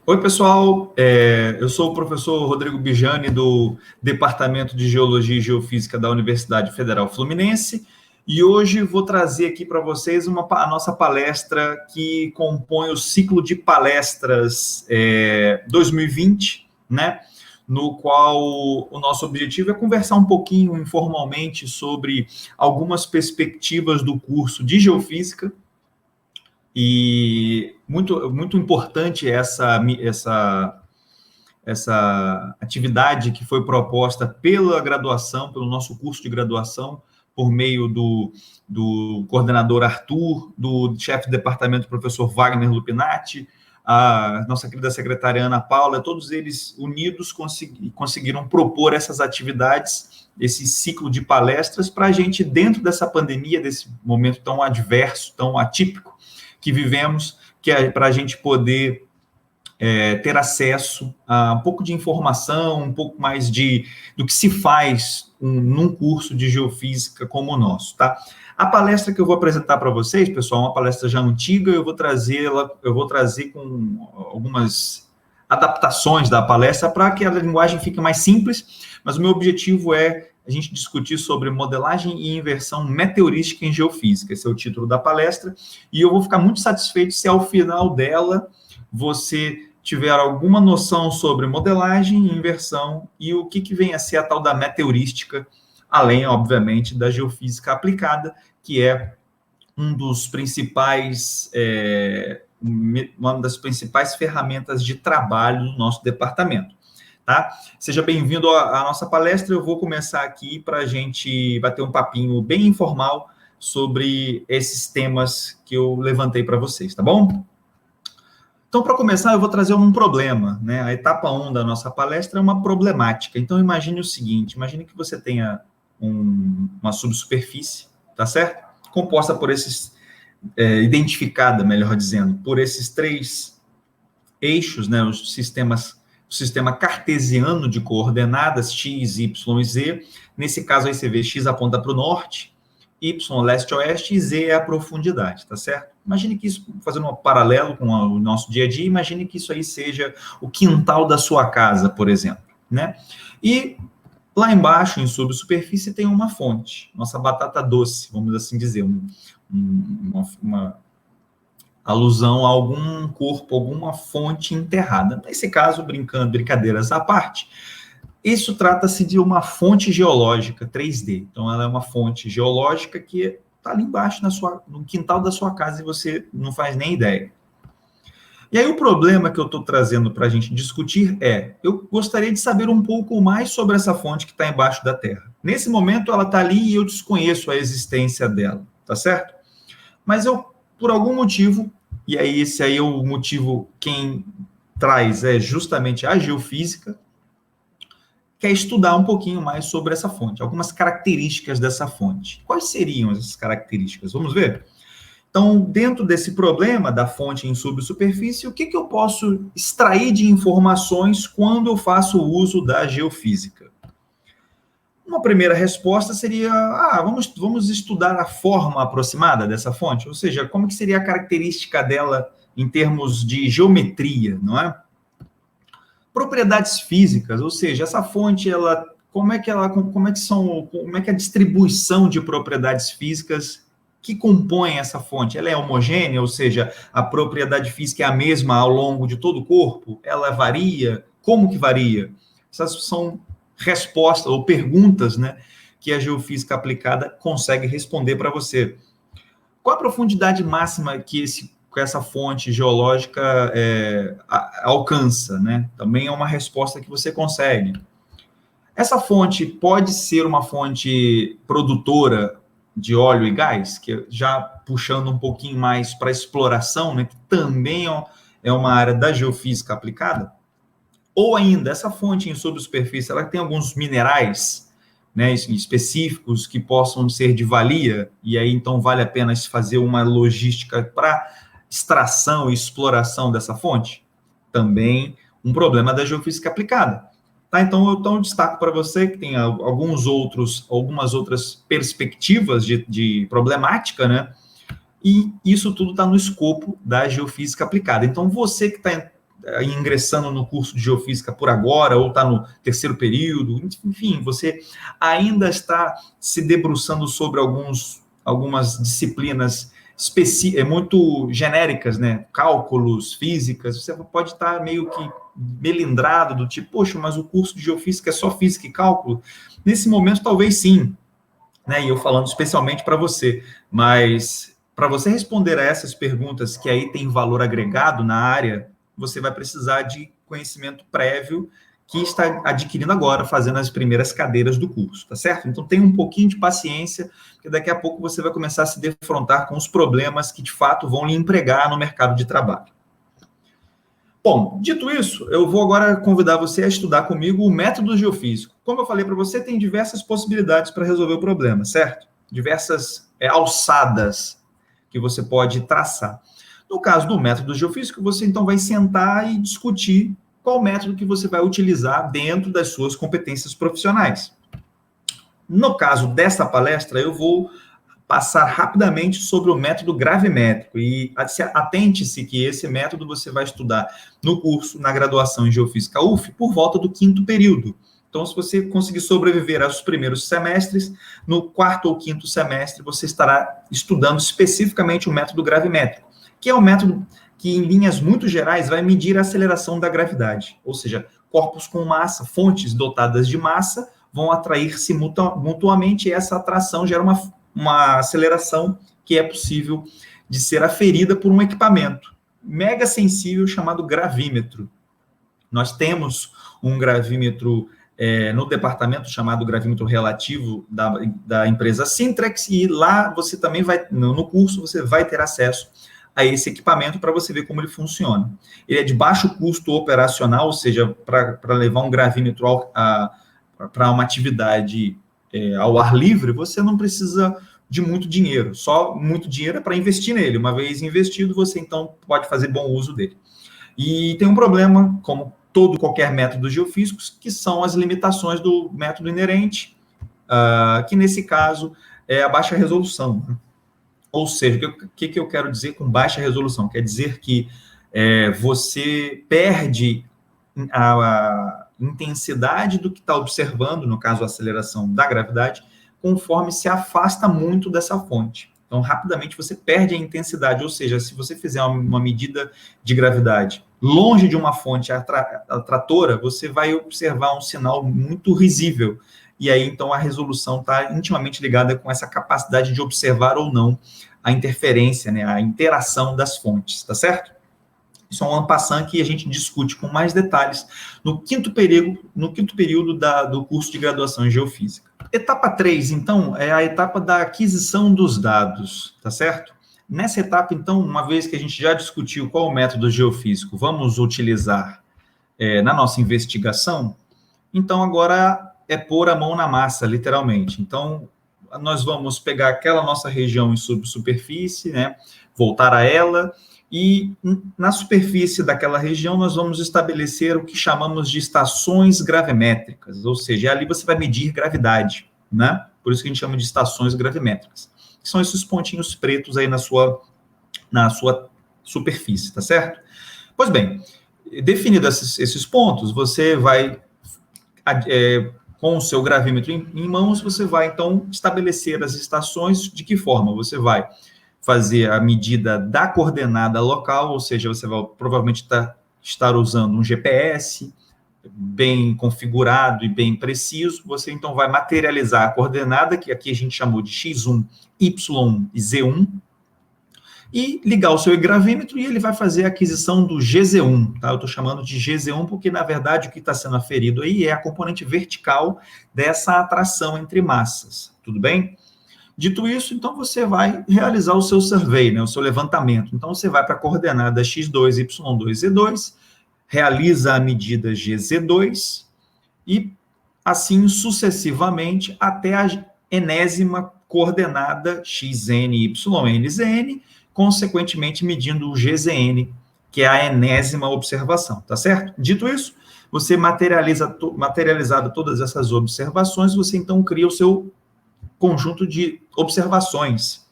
Oi, pessoal. Eu sou o professor Rodrigo Bijani, do Departamento de Geologia e Geofísica da Universidade Federal Fluminense, e hoje vou trazer aqui para vocês a nossa palestra que compõe o ciclo de palestras 2020, né? No qual o nosso objetivo é conversar um pouquinho informalmente sobre algumas perspectivas do curso de Geofísica. E muito importante essa atividade que foi proposta pela graduação, pelo nosso curso de graduação, por meio do coordenador Arthur, do chefe de departamento, professor Wagner Lupinati, a nossa querida secretária Ana Paula, todos eles unidos conseguiram propor essas atividades, esse ciclo de palestras, para a gente, dentro dessa pandemia, desse momento tão adverso, tão atípico que vivemos, que é para a gente poder ter acesso a um pouco de informação, um pouco mais do que se faz num curso de geofísica como o nosso, tá? A palestra que eu vou apresentar para vocês, pessoal, é uma palestra já antiga, eu vou trazer com algumas adaptações da palestra para que a linguagem fique mais simples, mas o meu objetivo é a gente discutir sobre modelagem e inversão meteorística em geofísica. Esse é o título da palestra, e eu vou ficar muito satisfeito se ao final dela você tiver alguma noção sobre modelagem e inversão e o que vem a ser a tal da meteorística, além, obviamente, da geofísica aplicada, que é uma das principais ferramentas de trabalho do nosso departamento. Tá? Seja bem-vindo à nossa palestra. Eu vou começar aqui para a gente bater um papinho bem informal sobre esses temas que eu levantei para vocês, tá bom? Então, para começar, eu vou trazer um problema, né? A etapa 1 da nossa palestra é uma problemática. Então, imagine o seguinte, imagine que você tenha uma subsuperfície, tá certo? Composta por identificada, melhor dizendo, por esses três eixos, né? O sistema cartesiano de coordenadas x, y e z. Nesse caso, aí você vê x aponta para o norte, y leste-oeste e z é a profundidade, tá certo? Imagine que isso, fazendo um paralelo com o nosso dia a dia, imagine que isso aí seja o quintal da sua casa, por exemplo, né? E lá embaixo, em subsuperfície, tem uma fonte, nossa batata doce, vamos assim dizer, uma alusão a algum corpo, alguma fonte enterrada. Nesse caso, brincadeiras à parte, isso trata-se de uma fonte geológica 3D. Então, ela é uma fonte geológica que está ali embaixo no quintal da sua casa e você não faz nem ideia. E aí, o problema que eu estou trazendo para a gente discutir eu gostaria de saber um pouco mais sobre essa fonte que está embaixo da Terra. Nesse momento, ela está ali e eu desconheço a existência dela, tá certo? Mas por algum motivo, e aí esse aí é o motivo quem traz é justamente a geofísica, quer estudar um pouquinho mais sobre essa fonte, algumas características dessa fonte. Quais seriam essas características? Vamos ver? Então, dentro desse problema da fonte em subsuperfície, o que eu posso extrair de informações quando eu faço uso da geofísica? Uma primeira resposta seria, vamos estudar a forma aproximada dessa fonte, ou seja, como que seria a característica dela em termos de geometria, não é? Propriedades físicas, ou seja, essa fonte, como é que a distribuição de propriedades físicas que compõem essa fonte? Ela é homogênea, ou seja, a propriedade física é a mesma ao longo de todo o corpo? Ela varia? Como que varia? Essas são respostas ou perguntas, né, que a geofísica aplicada consegue responder para você. Qual a profundidade máxima que essa fonte geológica alcança, né? Também é uma resposta que você consegue. Essa fonte pode ser uma fonte produtora de óleo e gás, que já puxando um pouquinho mais para exploração, né, que também é uma área da geofísica aplicada. Ou ainda, essa fonte em subsuperfície, ela tem alguns minerais, né, específicos que possam ser de valia, e aí então vale a pena fazer uma logística para extração e exploração dessa fonte? Também um problema da geofísica aplicada. Tá? Então, eu destaco para você que tem algumas outras perspectivas de problemática, né? E isso tudo está no escopo da geofísica aplicada. Então, você que está ingressando no curso de geofísica por agora, ou está no terceiro período, enfim, você ainda está se debruçando sobre algumas disciplinas muito genéricas, né? Cálculos, físicas, você pode estar meio que melindrado, do tipo, poxa, mas o curso de geofísica é só física e cálculo? Nesse momento, talvez sim, né? E eu falando especialmente para você, mas para você responder a essas perguntas que aí tem valor agregado na área, você vai precisar de conhecimento prévio que está adquirindo agora, fazendo as primeiras cadeiras do curso, tá certo? Então, tenha um pouquinho de paciência, porque daqui a pouco você vai começar a se defrontar com os problemas que, de fato, vão lhe empregar no mercado de trabalho. Bom, dito isso, eu vou agora convidar você a estudar comigo o método geofísico. Como eu falei para você, tem diversas possibilidades para resolver o problema, certo? Diversas alçadas que você pode traçar. No caso do método geofísico, você então vai sentar e discutir qual método que você vai utilizar dentro das suas competências profissionais. No caso dessa palestra, eu vou passar rapidamente sobre o método gravimétrico e atente-se que esse método você vai estudar no curso, na graduação em Geofísica UF, por volta do 5º período. Então, se você conseguir sobreviver aos primeiros semestres, no 4º ou 5º semestre, você estará estudando especificamente o método gravimétrico, que é um método que, em linhas muito gerais, vai medir a aceleração da gravidade. Ou seja, corpos com massa, fontes dotadas de massa, vão atrair-se mutuamente e essa atração gera uma aceleração que é possível de ser aferida por um equipamento mega sensível chamado gravímetro. Nós temos um gravímetro no departamento chamado gravímetro relativo da empresa Sintrex, e lá você também vai, no curso, você vai ter acesso a esse equipamento para você ver como ele funciona. Ele é de baixo custo operacional, ou seja, para levar um gravímetro para uma atividade ao ar livre, você não precisa de muito dinheiro, só muito dinheiro é para investir nele. Uma vez investido, você então pode fazer bom uso dele. E tem um problema, como qualquer método geofísico, que são as limitações do método inerente, que nesse caso é a baixa resolução. Ou seja, o que eu quero dizer com baixa resolução? Quer dizer que você perde a intensidade do que está observando, no caso a aceleração da gravidade, conforme se afasta muito dessa fonte. Então, rapidamente você perde a intensidade, ou seja, se você fizer uma medida de gravidade longe de uma fonte atratora, você vai observar um sinal muito risível. E aí, então, a resolução está intimamente ligada com essa capacidade de observar ou não a interferência, né, a interação das fontes, tá certo? Isso é um en passant que a gente discute com mais detalhes no quinto período do curso de graduação em Geofísica. Etapa 3, então, é a etapa da aquisição dos dados, tá certo? Nessa etapa, então, uma vez que a gente já discutiu qual o método geofísico vamos utilizar na nossa investigação, então agora é pôr a mão na massa, literalmente. Então, nós vamos pegar aquela nossa região em subsuperfície, né, voltar a ela, e na superfície daquela região nós vamos estabelecer o que chamamos de estações gravimétricas, ou seja, ali você vai medir gravidade, né? Por isso que a gente chama de estações gravimétricas, que são esses pontinhos pretos aí na sua superfície, tá certo? Pois bem, definidos esses pontos, você vai, com o seu gravímetro em mãos, você vai, então, estabelecer as estações. De que forma? Você vai fazer a medida da coordenada local, ou seja, você vai provavelmente estar usando um GPS bem configurado e bem preciso. Você, então, vai materializar a coordenada, que aqui a gente chamou de X1, Y e Z1, e ligar o seu gravímetro, e ele vai fazer a aquisição do GZ1, tá? Eu estou chamando de GZ1 porque, na verdade, o que está sendo aferido aí é a componente vertical dessa atração entre massas, tudo bem? Dito isso, então, você vai realizar o seu survey, né, o seu levantamento. Então, você vai para a coordenada X2, Y2, Z2, realiza a medida GZ2 e, assim, sucessivamente, até a enésima coordenada XN, YN, ZN, consequentemente medindo o GZN, que é a enésima observação, tá certo? Dito isso, você materializado todas essas observações, você então cria o seu conjunto de observações,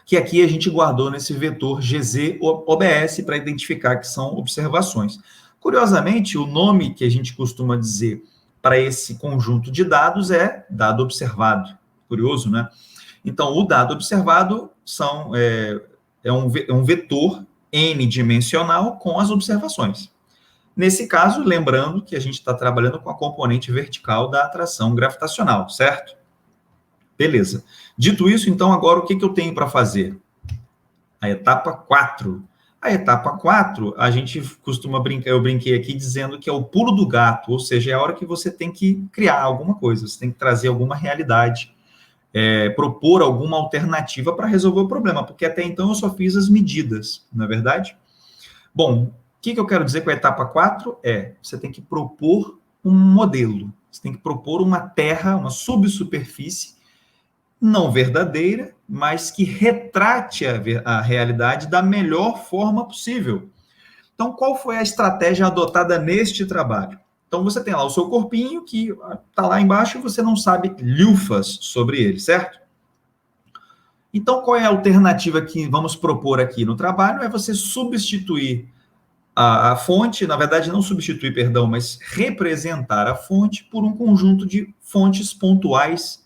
que aqui a gente guardou nesse vetor GZ OBS para identificar que são observações. Curiosamente, o nome que a gente costuma dizer para esse conjunto de dados é dado observado. Curioso, né? Então, o dado observado é um vetor n-dimensional com as observações. Nesse caso, lembrando que a gente está trabalhando com a componente vertical da atração gravitacional, certo? Beleza. Dito isso, então, agora o que eu tenho para fazer? A etapa 4. A etapa 4, a gente costuma brincar, eu brinquei aqui dizendo que é o pulo do gato, ou seja, é a hora que você tem que criar alguma coisa, você tem que trazer alguma realidade, propor alguma alternativa para resolver o problema, porque até então eu só fiz as medidas, não é verdade? Bom, o que eu quero dizer com a etapa 4? Você tem que propor um modelo, você tem que propor uma terra, uma subsuperfície, não verdadeira, mas que retrate a realidade da melhor forma possível. Então, qual foi a estratégia adotada neste trabalho? Então, você tem lá o seu corpinho, que está lá embaixo, e você não sabe lufas sobre ele, certo? Então, qual é a alternativa que vamos propor aqui no trabalho? É você substituir a fonte, na verdade, não substituir, perdão, mas representar a fonte por um conjunto de fontes pontuais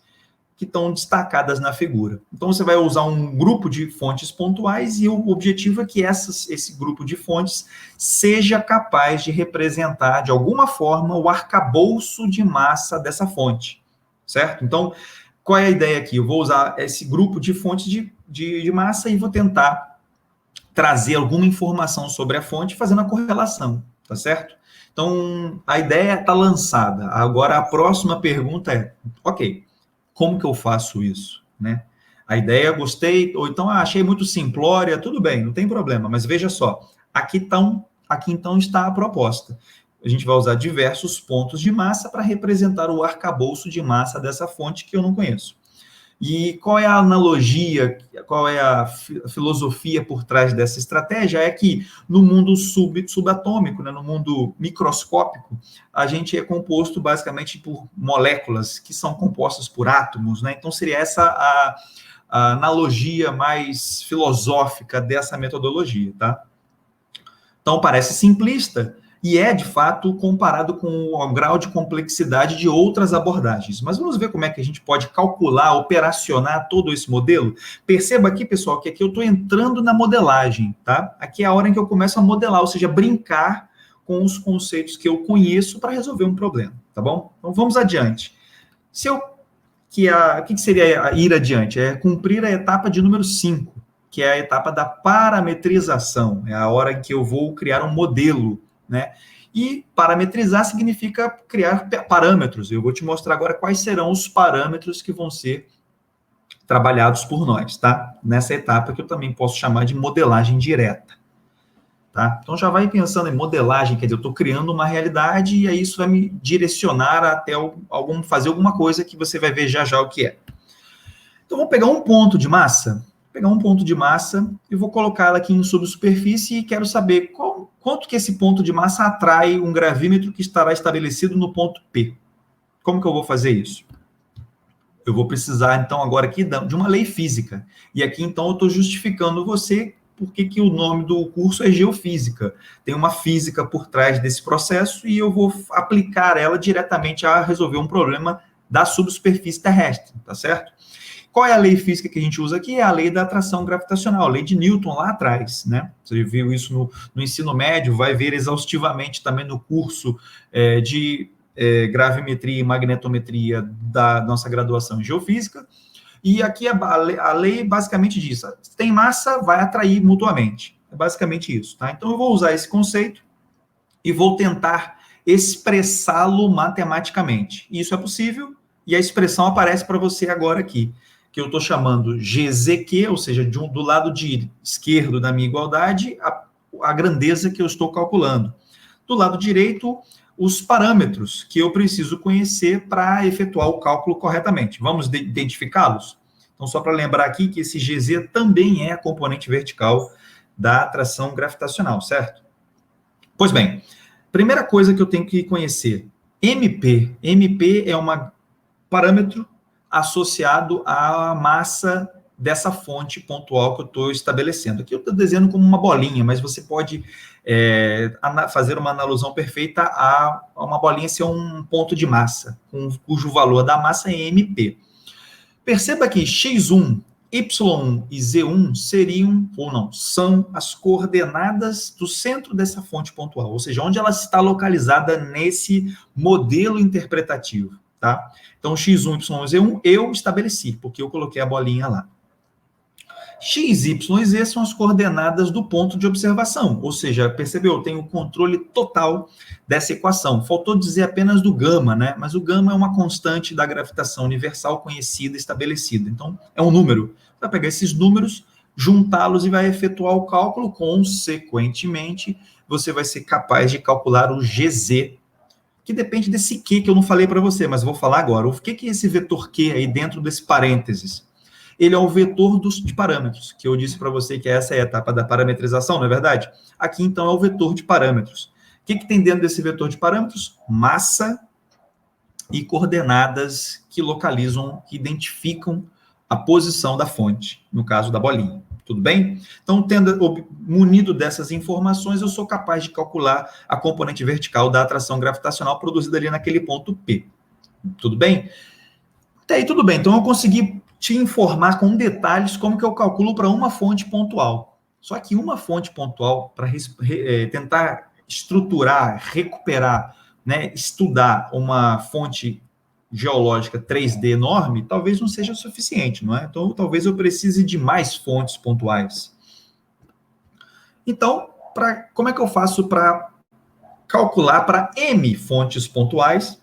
que estão destacadas na figura. Então, você vai usar um grupo de fontes pontuais e o objetivo é que esse grupo de fontes seja capaz de representar, de alguma forma, o arcabouço de massa dessa fonte, certo? Então, qual é a ideia aqui? Eu vou usar esse grupo de fontes de massa e vou tentar trazer alguma informação sobre a fonte fazendo a correlação, tá certo? Então, a ideia está lançada. Agora, a próxima pergunta é, ok, como que eu faço isso, né? A ideia, gostei, ou então achei muito simplória, tudo bem, não tem problema, mas veja só, aqui então está a proposta. A gente vai usar diversos pontos de massa para representar o arcabouço de massa dessa fonte que eu não conheço. E qual é a analogia, qual é a filosofia por trás dessa estratégia? É que no mundo subatômico, né, no mundo microscópico, a gente é composto basicamente por moléculas que são compostas por átomos, né? Então seria essa a analogia mais filosófica dessa metodologia, tá? Então parece simplista, e é, de fato, comparado com o grau de complexidade de outras abordagens. Mas vamos ver como é que a gente pode calcular, operacionar todo esse modelo? Perceba aqui, pessoal, que aqui eu estou entrando na modelagem, tá? Aqui é a hora em que eu começo a modelar, ou seja, brincar com os conceitos que eu conheço para resolver um problema, tá bom? Então, vamos adiante. O que seria ir adiante? É cumprir a etapa de número 5, que é a etapa da parametrização. É a hora em que eu vou criar um modelo, né? E parametrizar significa criar parâmetros. Eu vou te mostrar agora quais serão os parâmetros que vão ser trabalhados por nós, tá? Nessa etapa que eu também posso chamar de modelagem direta, tá? Então já vai pensando em modelagem, quer dizer, eu estou criando uma realidade e aí isso vai me direcionar até fazer alguma coisa que você vai ver já já o que é. Então vou pegar um ponto de massa, e vou colocá-la aqui em subsuperfície e quero saber quanto que esse ponto de massa atrai um gravímetro que estará estabelecido no ponto P. Como que eu vou fazer isso? Eu vou precisar, então, agora aqui de uma lei física. E aqui, então, eu estou justificando você porque que o nome do curso é Geofísica. Tem uma física por trás desse processo e eu vou aplicar ela diretamente a resolver um problema da subsuperfície terrestre, tá certo? Qual é a lei física que a gente usa aqui? É a lei da atração gravitacional, a lei de Newton lá atrás, né? Você viu isso no ensino médio, vai ver exaustivamente também no curso de gravimetria e magnetometria da nossa graduação em geofísica. E aqui a lei basicamente diz, se tem massa, vai atrair mutuamente. É basicamente isso, tá? Então eu vou usar esse conceito e vou tentar expressá-lo matematicamente. Isso é possível e a expressão aparece para você agora aqui, que eu estou chamando GZQ, ou seja, do lado esquerdo da minha igualdade, a grandeza que eu estou calculando. Do lado direito, os parâmetros que eu preciso conhecer para efetuar o cálculo corretamente. Vamos identificá-los? Então, só para lembrar aqui que esse GZ também é a componente vertical da atração gravitacional, certo? Pois bem, primeira coisa que eu tenho que conhecer, MP. MP é um parâmetro associado à massa dessa fonte pontual que eu estou estabelecendo. Aqui eu estou desenhando como uma bolinha, mas você pode fazer uma alusão perfeita a uma bolinha ser um ponto de massa, cujo valor da massa é mp. Perceba que x1, y1 e z1 seriam, ou não, são as coordenadas do centro dessa fonte pontual, ou seja, onde ela está localizada nesse modelo interpretativo, tá? Então, x1, y1 e z1 eu estabeleci, porque eu coloquei a bolinha lá. X, Y e Z são as coordenadas do ponto de observação, ou seja, percebeu? Eu tenho o controle total dessa equação. Faltou dizer apenas do gama, né? Mas o gama é uma constante da gravitação universal conhecida, estabelecida. Então, é um número. Você vai pegar esses números, juntá-los e vai efetuar o cálculo. Consequentemente, você vai ser capaz de calcular o GZ, que depende desse Q que eu não falei para você, mas vou falar agora. O que é esse vetor Q aí dentro desse parênteses? Ele é o vetor de parâmetros, que eu disse para você que essa é a etapa da parametrização, não é verdade? Aqui, então, é o vetor de parâmetros. O que tem dentro desse vetor de parâmetros? Massa e coordenadas que localizam, que identificam a posição da fonte, no caso da bolinha. Tudo bem? Então, munido dessas informações, eu sou capaz de calcular a componente vertical da atração gravitacional produzida ali naquele ponto P. Tudo bem? Até aí, tudo bem. Então, eu consegui te informar com detalhes como que eu calculo para uma fonte pontual. Só que uma fonte pontual, para tentar estruturar, recuperar, né, estudar uma fonte geológica 3D enorme, talvez não seja suficiente, não é? Então, talvez eu precise de mais fontes pontuais. Então, como é que eu faço para calcular para M fontes pontuais?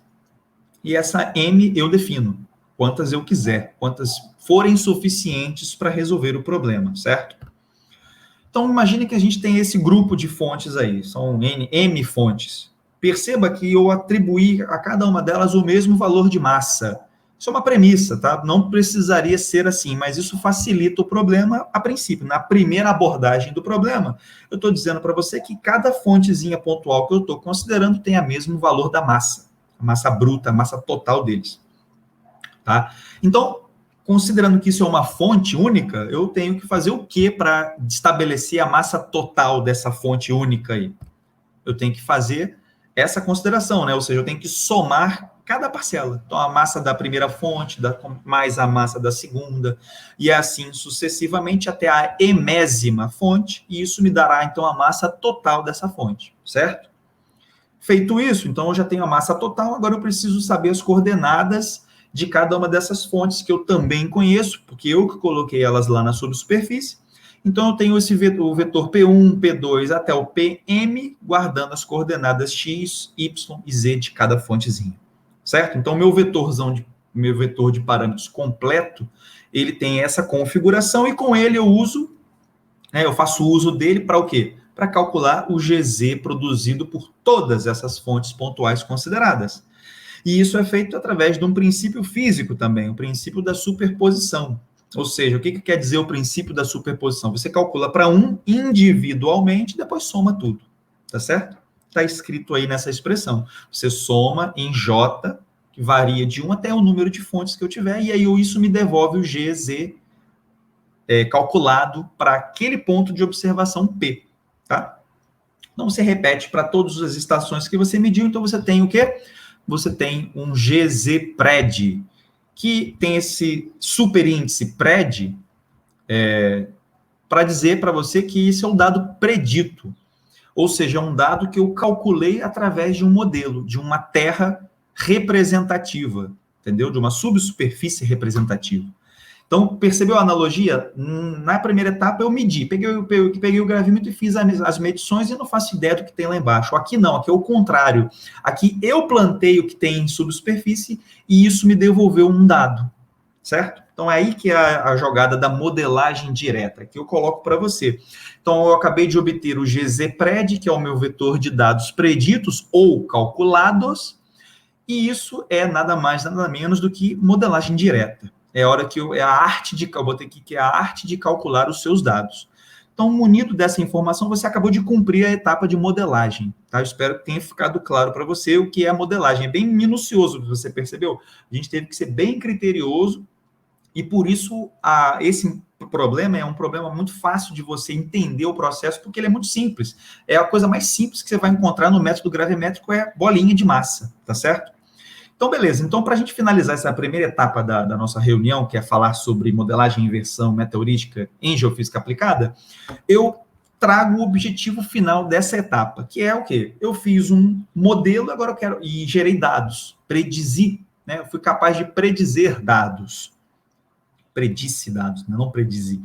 E essa M eu defino quantas eu quiser, quantas forem suficientes para resolver o problema, certo? Então, imagine que a gente tem esse grupo de fontes aí, são M fontes. Perceba que eu atribuí a cada uma delas o mesmo valor de massa. Isso é uma premissa, tá? Não precisaria ser assim, mas isso facilita o problema a princípio. Na primeira abordagem do problema, eu estou dizendo para você que cada fontezinha pontual que eu estou considerando tem o mesmo valor da massa, a massa bruta, a massa total deles. Tá? Então, considerando que isso é uma fonte única, eu tenho que fazer o que para estabelecer a massa total dessa fonte única aí? Eu tenho que fazer essa consideração, né? Ou seja, eu tenho que somar cada parcela. Então, a massa da primeira fonte, mais a massa da segunda, e assim sucessivamente até a emésima fonte, e isso me dará, então, a massa total dessa fonte, certo? Feito isso, então, eu já tenho a massa total, agora eu preciso saber as coordenadas de cada uma dessas fontes que eu também conheço, porque eu que coloquei elas lá na subsuperfície. Então, eu tenho o vetor P1, P2 até o Pm, guardando as coordenadas x, y e z de cada fontezinha, certo? Então, meu vetor de parâmetros completo, ele tem essa configuração e com ele eu faço uso dele para o quê? Para calcular o GZ produzido por todas essas fontes pontuais consideradas. E isso é feito através de um princípio físico também, o princípio da superposição. Ou seja, o que quer dizer o princípio da superposição? Você calcula para um individualmente e depois soma tudo, tá certo? Está escrito aí nessa expressão. Você soma em J, que varia de 1 até o número de fontes que eu tiver, e aí isso me devolve o GZ calculado para aquele ponto de observação P, tá? Então, você repete para todas as estações que você mediu, então você tem o quê? Você tem um GZ-PRED, que tem esse superíndice PRED para dizer para você que isso é um dado predito, ou seja, é um dado que eu calculei através de um modelo, de uma terra representativa, entendeu? De uma subsuperfície representativa. Então, percebeu a analogia? Na primeira etapa, eu medi, peguei o gravímetro e fiz as medições e não faço ideia do que tem lá embaixo. Aqui não, aqui é o contrário. Aqui eu plantei o que tem em subsuperfície e isso me devolveu um dado, certo? Então, é aí que é a jogada da modelagem direta, que eu coloco para você. Então, eu acabei de obter o GZ-PRED, que é o meu vetor de dados preditos ou calculados, e isso é nada mais, nada menos do que modelagem direta. É a hora que é a arte de, eu botei aqui que é a arte de calcular os seus dados. Então, munido dessa informação, você acabou de cumprir a etapa de modelagem, tá? Eu espero que tenha ficado claro para você o que é a modelagem. É bem minucioso, você percebeu? A gente teve que ser bem criterioso e, por isso, esse problema é um problema muito fácil de você entender o processo, porque ele é muito simples. É a coisa mais simples que você vai encontrar no método gravimétrico, é bolinha de massa, tá certo? Então, beleza. Então, para a gente finalizar essa primeira etapa da nossa reunião, que é falar sobre modelagem e inversão meteorística em geofísica aplicada, eu trago o objetivo final dessa etapa, que é o quê? Eu fiz um modelo, agora eu quero, e gerei dados, predizi, né? Eu fui capaz de predizer dados. Predisse dados, né? Não predizi.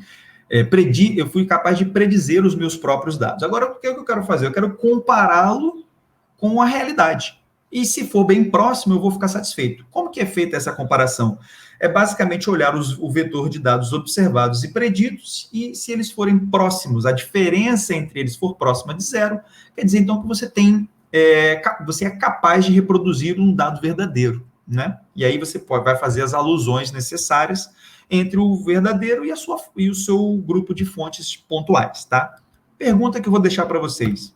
Eu fui capaz de predizer os meus próprios dados. Agora, o que eu quero fazer? Eu quero compará-lo com a realidade. E se for bem próximo, eu vou ficar satisfeito. Como que é feita essa comparação? É basicamente olhar o vetor de dados observados e preditos, e se eles forem próximos, a diferença entre eles for próxima de zero, quer dizer, então, que você é capaz de reproduzir um dado verdadeiro, né? E aí você vai fazer as alusões necessárias entre o verdadeiro e o seu grupo de fontes pontuais, tá? Pergunta que eu vou deixar para vocês.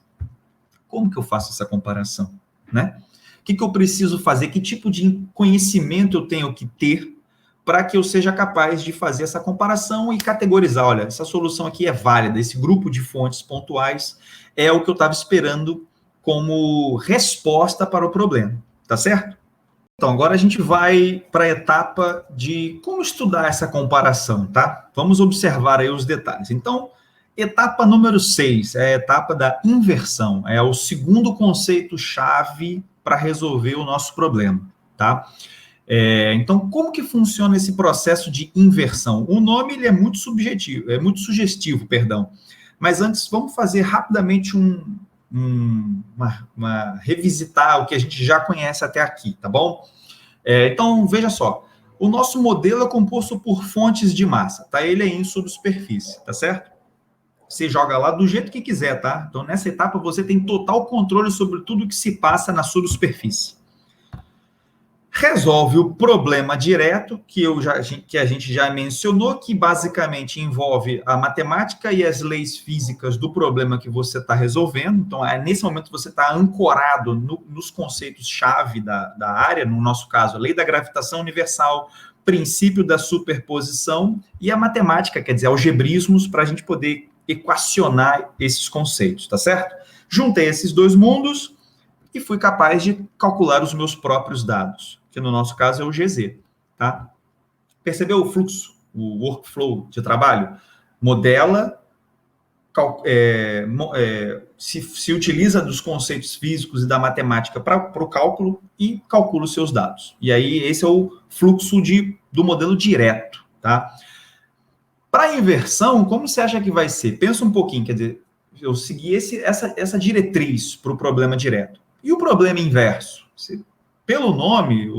Como que eu faço essa comparação, né? O que eu preciso fazer? Que tipo de conhecimento eu tenho que ter para que eu seja capaz de fazer essa comparação e categorizar? Olha, essa solução aqui é válida, esse grupo de fontes pontuais é o que eu estava esperando como resposta para o problema, tá certo? Então, agora a gente vai para a etapa de como estudar essa comparação, tá? Vamos observar aí os detalhes. Então, etapa número 6 é a etapa da inversão. É o segundo conceito-chave para resolver o nosso problema, tá? Então, como que funciona esse processo de inversão? O nome ele é muito sugestivo, perdão. Mas antes, vamos fazer rapidamente revisitar o que a gente já conhece até aqui, tá bom? Então, veja só. O nosso modelo é composto por fontes de massa, tá? Ele é em subsuperfície, tá certo? Você joga lá do jeito que quiser, tá? Então, nessa etapa, você tem total controle sobre tudo que se passa na subsuperfície. Resolve o problema direto, que a gente já mencionou, que basicamente envolve a matemática e as leis físicas do problema que você está resolvendo. Então, nesse momento, você está ancorado nos conceitos-chave da área, no nosso caso, a lei da gravitação universal, princípio da superposição e a matemática, quer dizer, algebrismos, para a gente poder equacionar esses conceitos, tá certo? Juntei esses dois mundos e fui capaz de calcular os meus próprios dados, que no nosso caso é o GZ, tá? Percebeu o fluxo, o workflow de trabalho? Modela, se utiliza dos conceitos físicos e da matemática para o cálculo e calcula os seus dados. E aí esse é o fluxo do modelo direto, tá? Para a inversão, como você acha que vai ser? Pensa um pouquinho, quer dizer, eu segui essa diretriz para o problema direto. E o problema inverso? Pelo nome,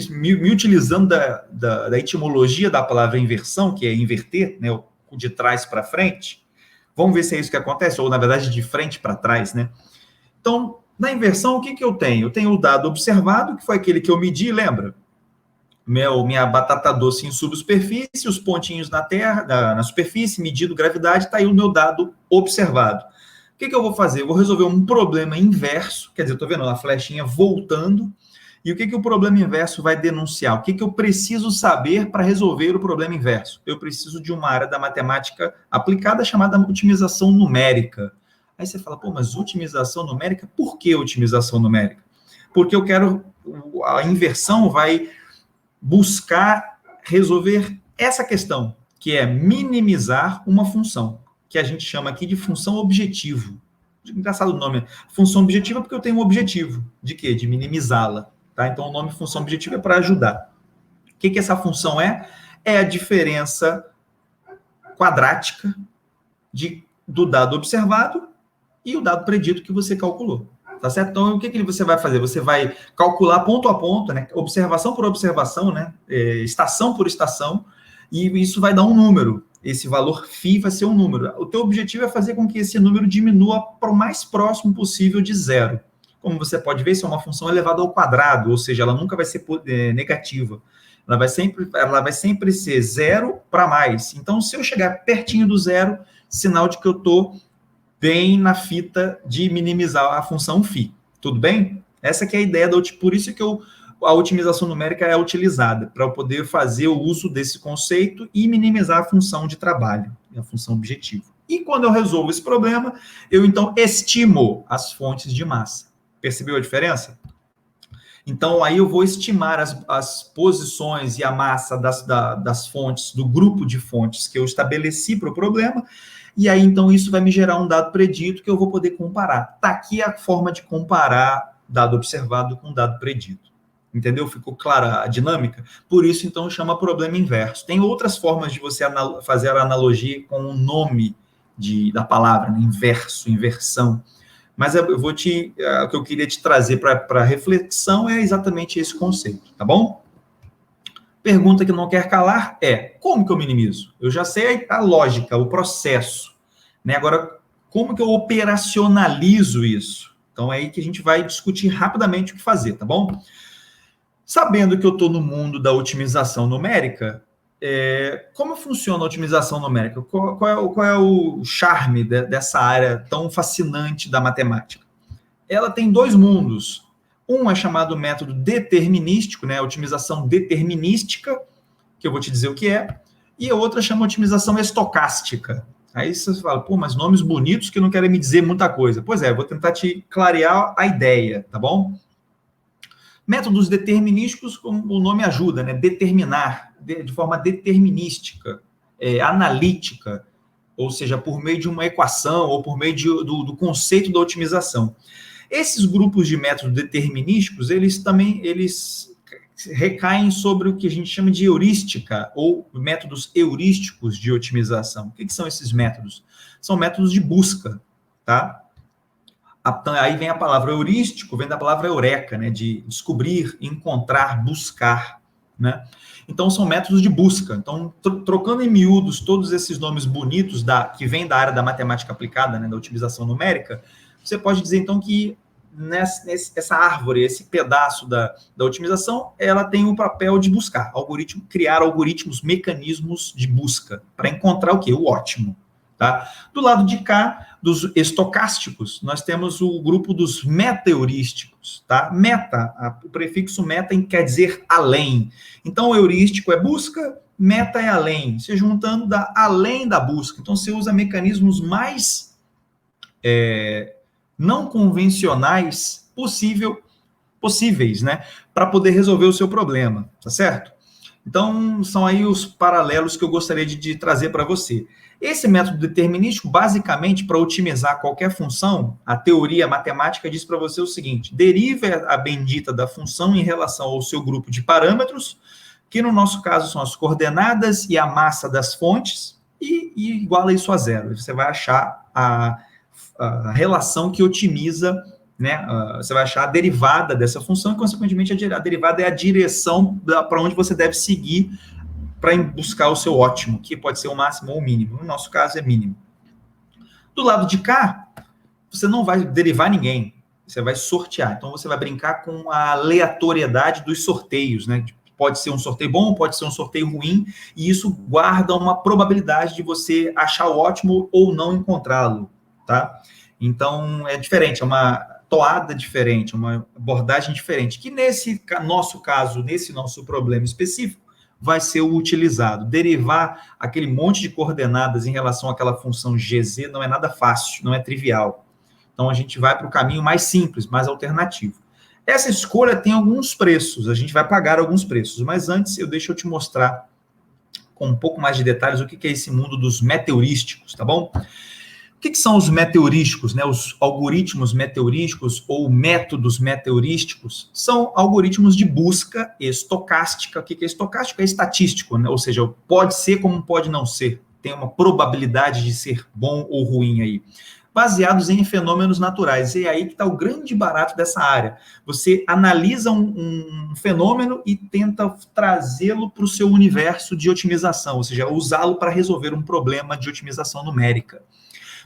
me utilizando da etimologia da palavra inversão, que é inverter, né, de trás para frente, vamos ver se é isso que acontece, ou na verdade de frente para trás, né? Então, na inversão, o que eu tenho? Eu tenho o dado observado, que foi aquele que eu medi, lembra? Minha batata doce em subsuperfície, os pontinhos na terra, na superfície, medido gravidade, está aí o meu dado observado. O que eu vou fazer? Eu vou resolver um problema inverso, quer dizer, estou vendo a flechinha voltando, e o que o problema inverso vai denunciar? O que eu preciso saber para resolver o problema inverso? Eu preciso de uma área da matemática aplicada chamada otimização numérica. Aí você fala, pô, mas otimização numérica? Por que otimização numérica? Porque a inversão vai buscar resolver essa questão, que é minimizar uma função, que a gente chama aqui de função objetivo. Engraçado o nome. Função objetiva porque eu tenho um objetivo. De quê? De minimizá-la. Tá? Então, o nome função objetiva é para ajudar. O que essa função é? É a diferença quadrática do dado observado e o dado predito que você calculou. Tá certo? Então, o que você vai fazer? Você vai calcular ponto a ponto, né? Observação por observação, né? Estação por estação, e isso vai dar um número. Esse valor φ vai ser um número. O teu objetivo é fazer com que esse número diminua para o mais próximo possível de zero. Como você pode ver, isso é uma função elevada ao quadrado, ou seja, ela nunca vai ser negativa. Ela vai sempre ser zero para mais. Então, se eu chegar pertinho do zero, sinal de que eu estou bem na fita de minimizar a função φ. Tudo bem? Essa que é a ideia, por isso que eu a otimização numérica é utilizada para eu poder fazer o uso desse conceito e minimizar a função de trabalho, a função objetivo. E quando eu resolvo esse problema, eu então estimo as fontes de massa. Percebeu a diferença? Então, aí eu vou estimar as posições e a massa das fontes, do grupo de fontes que eu estabeleci para o problema, e aí, então, isso vai me gerar um dado predito que eu vou poder comparar. Está aqui a forma de comparar dado observado com dado predito. Entendeu? Ficou clara a dinâmica? Por isso, então, chama problema inverso. Tem outras formas de você fazer a analogia com o nome da palavra, né? Inverso, inversão. Mas eu vou o que eu queria te trazer para reflexão é exatamente esse conceito, tá bom? Pergunta que não quer calar é, como que eu minimizo? Eu já sei a lógica, o processo, né? Agora, como que eu operacionalizo isso? Então, é aí que a gente vai discutir rapidamente o que fazer, tá bom? Sabendo que eu estou no mundo da otimização numérica, como funciona a otimização numérica? Qual é o charme dessa área tão fascinante da matemática? Ela tem dois mundos. Um é chamado método determinístico, né? Otimização determinística, que eu vou te dizer o que é, e a outra chama otimização estocástica. Aí você fala, pô, mas nomes bonitos que não querem me dizer muita coisa. Pois é, vou tentar te clarear a ideia, tá bom? Métodos determinísticos, como o nome ajuda, né? Determinar de forma determinística, analítica, ou seja, por meio de uma equação ou por meio do conceito da otimização. Esses grupos de métodos determinísticos, eles recaem sobre o que a gente chama de heurística ou métodos heurísticos de otimização. O que são esses métodos? São métodos de busca, tá? Aí vem a palavra heurístico, vem da palavra eureka, né? De descobrir, encontrar, buscar, né? Então, são métodos de busca. Então, trocando em miúdos todos esses nomes bonitos que vêm da área da matemática aplicada, né? Da otimização numérica, você pode dizer, então, que essa árvore, esse pedaço da otimização, ela tem o papel de buscar, criar algoritmos, mecanismos de busca, para encontrar o quê? O ótimo. Tá? Do lado de cá, dos estocásticos, nós temos o grupo dos meta-heurísticos. Tá? O prefixo meta quer dizer além. Então, o heurístico é busca, meta é além. Se juntando, dá além da busca. Então, você usa mecanismos mais não convencionais possíveis, né? Para poder resolver o seu problema. Tá certo? Então, são aí os paralelos que eu gostaria de trazer para você. Esse método determinístico, basicamente, para otimizar qualquer função, a teoria matemática diz para você o seguinte: derive a bendita da função em relação ao seu grupo de parâmetros, que no nosso caso são as coordenadas e a massa das fontes, e iguala isso a zero. Você vai achar a relação que otimiza, né? Você vai achar a derivada dessa função, e, consequentemente, a derivada é a direção para onde você deve seguir para buscar o seu ótimo, que pode ser o máximo ou o mínimo. No nosso caso, é mínimo. Do lado de cá, você não vai derivar ninguém, você vai sortear. Então, você vai brincar com a aleatoriedade dos sorteios, né? Pode ser um sorteio bom, pode ser um sorteio ruim, e isso guarda uma probabilidade de você achar o ótimo ou não encontrá-lo, tá? Então, é diferente, é uma toada diferente, uma abordagem diferente, que nesse nosso caso, nesse nosso problema específico, vai ser o utilizado. Derivar aquele monte de coordenadas em relação àquela função GZ não é nada fácil, não é trivial. Então, a gente vai para o caminho mais simples, mais alternativo. Essa escolha tem alguns preços, a gente vai pagar alguns preços, mas antes deixa eu te mostrar com um pouco mais de detalhes o que é esse mundo dos meteorísticos, tá bom? O que são os meteorísticos, né? Os algoritmos meteorísticos ou métodos meteorísticos são algoritmos de busca estocástica. O que é estocástico? É estatístico, né? Ou seja, pode ser como pode não ser. Tem uma probabilidade de ser bom ou ruim aí. Baseados em fenômenos naturais. E é aí que está o grande barato dessa área. Você analisa um fenômeno e tenta trazê-lo para o seu universo de otimização, ou seja, usá-lo para resolver um problema de otimização numérica.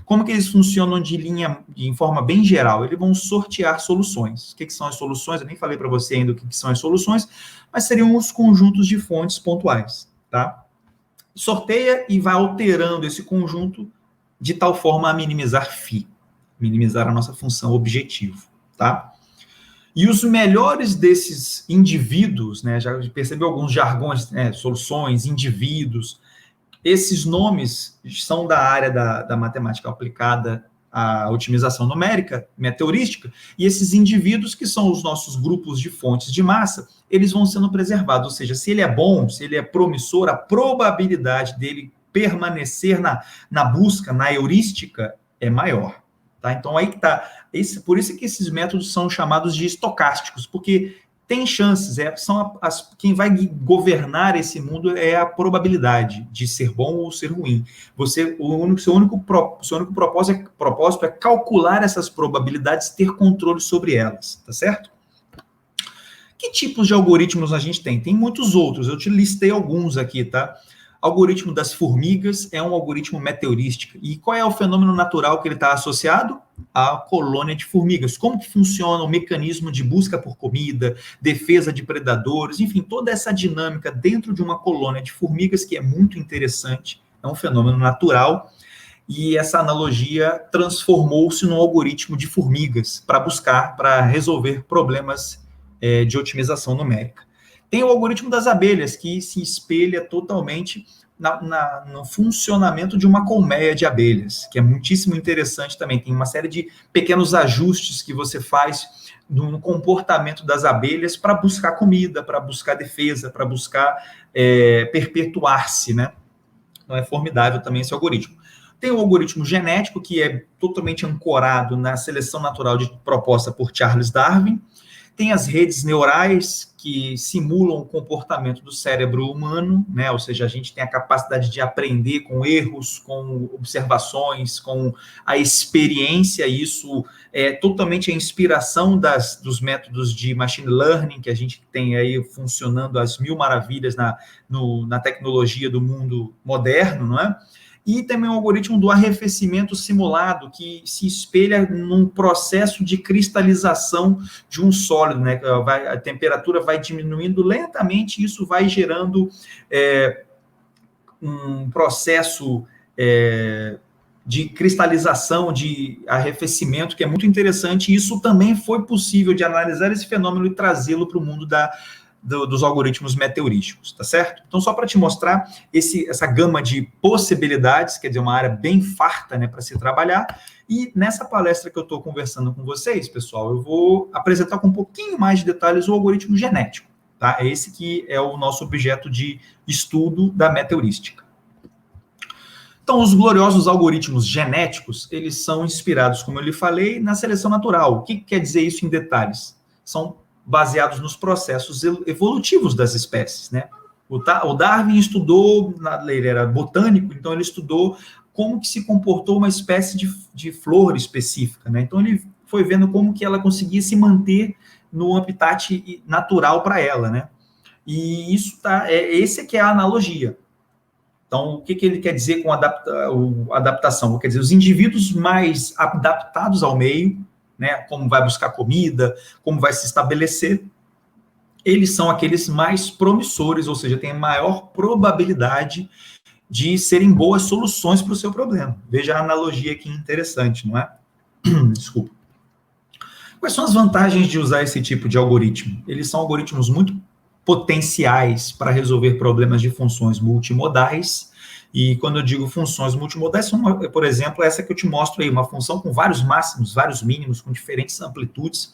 Como que eles funcionam em forma bem geral? Eles vão sortear soluções. O que são as soluções? Eu nem falei para você ainda o que são as soluções, mas seriam os conjuntos de fontes pontuais, tá? Sorteia e vai alterando esse conjunto de tal forma a minimizar φ, minimizar a nossa função objetivo, tá? E os melhores desses indivíduos, né, já percebeu alguns jargões, né, soluções, indivíduos, esses nomes são da área da matemática aplicada à otimização numérica, meteorística, e esses indivíduos, que são os nossos grupos de fontes de massa, eles vão sendo preservados, ou seja, se ele é bom, se ele é promissor, a probabilidade dele permanecer na busca, na heurística, é maior. Tá? Então, aí que está. Por isso que esses métodos são chamados de estocásticos, porque tem chances, quem vai governar esse mundo é a probabilidade de ser bom ou ser ruim. Seu único propósito é calcular essas probabilidades, ter controle sobre elas, tá certo? Que tipos de algoritmos a gente tem? Tem muitos outros, eu te listei alguns aqui, tá? Algoritmo das formigas é um algoritmo meteorístico. E qual é o fenômeno natural que ele está associado? A colônia de formigas. Como que funciona o mecanismo de busca por comida, defesa de predadores, enfim, toda essa dinâmica dentro de uma colônia de formigas, que é muito interessante, é um fenômeno natural, e essa analogia transformou-se num algoritmo de formigas para resolver problemas de otimização numérica. Tem o algoritmo das abelhas, que se espelha totalmente no funcionamento de uma colmeia de abelhas, que é muitíssimo interessante também. Tem uma série de pequenos ajustes que você faz no comportamento das abelhas para buscar comida, para buscar defesa, para buscar perpetuar-se, né? Então é formidável também esse algoritmo. Tem o algoritmo genético, que é totalmente ancorado na seleção natural proposta por Charles Darwin. Tem as redes neurais, que simulam o comportamento do cérebro humano, né? Ou seja, a gente tem a capacidade de aprender com erros, com observações, com a experiência. Isso é totalmente a inspiração dos métodos de machine learning, que a gente tem aí funcionando às mil maravilhas na tecnologia do mundo moderno, não é? E também o algoritmo do arrefecimento simulado, que se espelha num processo de cristalização de um sólido, né? A temperatura vai diminuindo lentamente, e isso vai gerando um processo de cristalização, de arrefecimento, que é muito interessante. E isso também foi possível de analisar esse fenômeno e trazê-lo para o mundo dos algoritmos meteorísticos, tá certo? Então, só para te mostrar essa gama de possibilidades, quer dizer, uma área bem farta, né, para se trabalhar. E nessa palestra que eu estou conversando com vocês, pessoal, eu vou apresentar com um pouquinho mais de detalhes o algoritmo genético, tá? É esse que é o nosso objeto de estudo da meteorística. Então, os gloriosos algoritmos genéticos, eles são inspirados, como eu lhe falei, na seleção natural. O que quer dizer isso em detalhes? São baseados nos processos evolutivos das espécies, né? O Darwin estudou, ele era botânico, então ele estudou como que se comportou uma espécie de flor específica, né? Então ele foi vendo como que ela conseguia se manter no habitat natural para ela, né? E isso esse que é a analogia. Então, o que ele quer dizer com adaptação? Quer dizer, os indivíduos mais adaptados ao meio, né, como vai buscar comida, como vai se estabelecer, eles são aqueles mais promissores, ou seja, têm maior probabilidade de serem boas soluções para o seu problema. Veja a analogia aqui interessante, não é? Desculpa. Quais são as vantagens de usar esse tipo de algoritmo? Eles são algoritmos muito potenciais para resolver problemas de funções multimodais. E quando eu digo funções multimodais, por exemplo, essa que eu te mostro aí, uma função com vários máximos, vários mínimos, com diferentes amplitudes,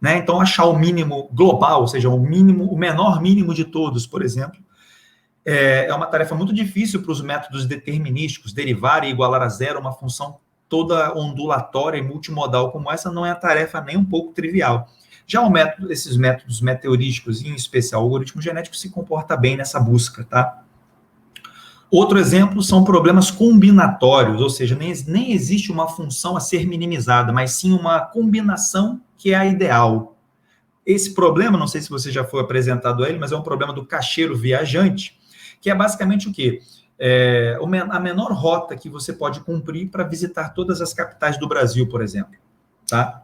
né? Então, achar o mínimo global, ou seja, o menor mínimo de todos, por exemplo, é uma tarefa muito difícil para os métodos determinísticos. Derivar e igualar a zero uma função toda ondulatória e multimodal como essa não é uma tarefa nem um pouco trivial. Já esses métodos meteorísticos, em especial o algoritmo genético, se comporta bem nessa busca, tá? Outro exemplo são problemas combinatórios, ou seja, nem existe uma função a ser minimizada, mas sim uma combinação que é a ideal. Esse problema, não sei se você já foi apresentado a ele, mas é um problema do caixeiro viajante, que é basicamente o quê? A menor rota que você pode cumprir para visitar todas as capitais do Brasil, por exemplo, tá?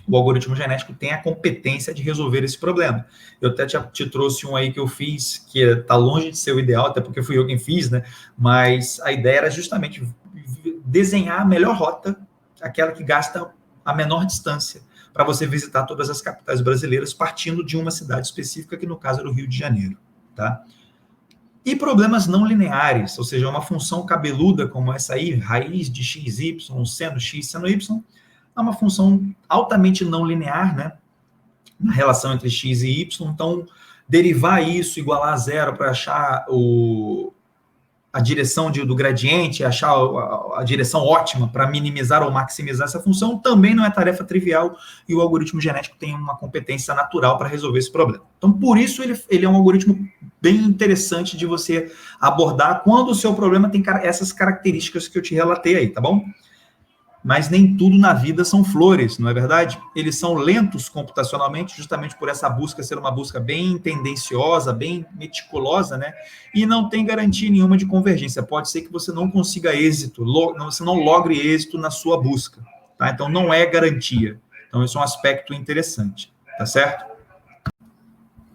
O algoritmo genético tem a competência de resolver esse problema. Eu até te trouxe um aí que eu fiz, que está longe de ser o ideal, até porque fui eu quem fiz, né? Mas a ideia era justamente desenhar a melhor rota, aquela que gasta a menor distância, para você visitar todas as capitais brasileiras, partindo de uma cidade específica, que no caso era o Rio de Janeiro, tá? E problemas não lineares, ou seja, uma função cabeluda como essa aí, raiz de x, y, seno x, seno y, é uma função altamente não linear, né? Na relação entre x e y. Então, derivar isso, igualar a zero para achar a direção do gradiente, achar a direção ótima para minimizar ou maximizar essa função, também não é tarefa trivial, e o algoritmo genético tem uma competência natural para resolver esse problema. Então, por isso, ele é um algoritmo bem interessante de você abordar quando o seu problema tem essas características que eu te relatei aí, tá bom? Mas nem tudo na vida são flores, não é verdade? Eles são lentos computacionalmente, justamente por essa busca ser uma busca bem tendenciosa, bem meticulosa, né? E não tem garantia nenhuma de convergência. Pode ser que você não consiga êxito, você não logre êxito na sua busca, tá? Então, não é garantia. Então, esse é um aspecto interessante, tá certo?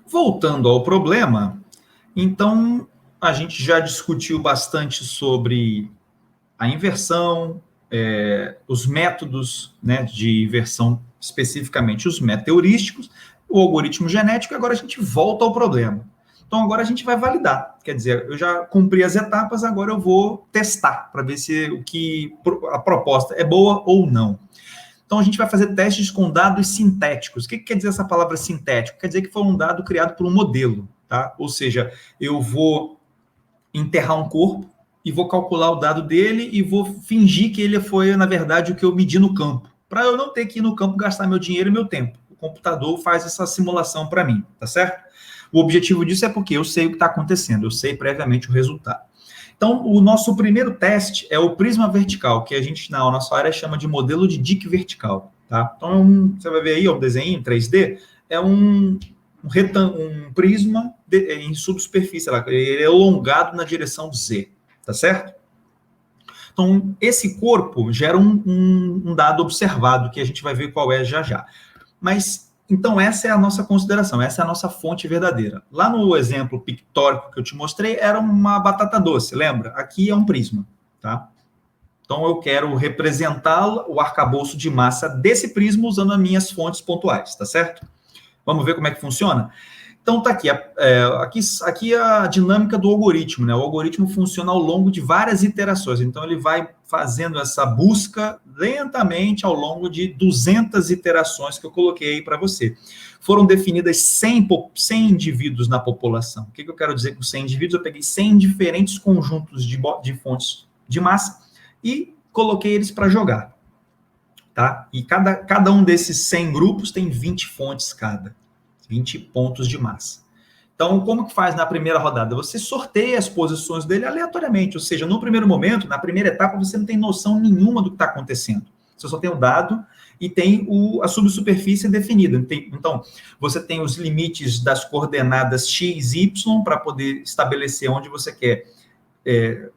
Voltando ao problema, então, a gente já discutiu bastante sobre a inversão, os métodos, né, de inversão, especificamente os meteorísticos, o algoritmo genético, e agora a gente volta ao problema. Então, agora a gente vai validar. Quer dizer, eu já cumpri as etapas, agora eu vou testar, para ver se a proposta é boa ou não. Então, a gente vai fazer testes com dados sintéticos. O que quer dizer essa palavra sintético? Quer dizer que foi um dado criado por um modelo, tá? Ou seja, eu vou enterrar um corpo, e vou calcular o dado dele e vou fingir que ele foi, na verdade, o que eu medi no campo, para eu não ter que ir no campo gastar meu dinheiro e meu tempo. O computador faz essa simulação para mim, tá certo? O objetivo disso é porque eu sei o que está acontecendo, eu sei previamente o resultado. Então, o nosso primeiro teste é o prisma vertical, que a gente, na nossa área, chama de modelo de Dick vertical, tá? Então, você vai ver aí, ó, um desenho em 3D, é um prisma em subsuperfície, ele é alongado na direção Z, tá certo? Então, esse corpo gera um dado observado, que a gente vai ver qual é já já. Mas, então, essa é a nossa consideração, essa é a nossa fonte verdadeira. Lá no exemplo pictórico que eu te mostrei, era uma batata doce, lembra? Aqui é um prisma, tá? Então, eu quero representar o arcabouço de massa desse prisma usando as minhas fontes pontuais, tá certo? Vamos ver como é que funciona? Então, está aqui, aqui a dinâmica do algoritmo, né? O algoritmo funciona ao longo de várias iterações, então ele vai fazendo essa busca lentamente ao longo de 200 iterações que eu coloquei aí para você. Foram definidas 100 indivíduos na população. O que eu quero dizer com 100 indivíduos? Eu peguei 100 diferentes conjuntos de fontes de massa e coloquei eles para jogar, tá? E cada um desses 100 grupos tem 20 fontes cada. 20 pontos de massa. Então, como que faz na primeira rodada? Você sorteia as posições dele aleatoriamente, ou seja, no primeiro momento, na primeira etapa, você não tem noção nenhuma do que está acontecendo. Você só tem o dado e tem a subsuperfície definida. Então, você tem os limites das coordenadas x, y, para poder estabelecer onde você quer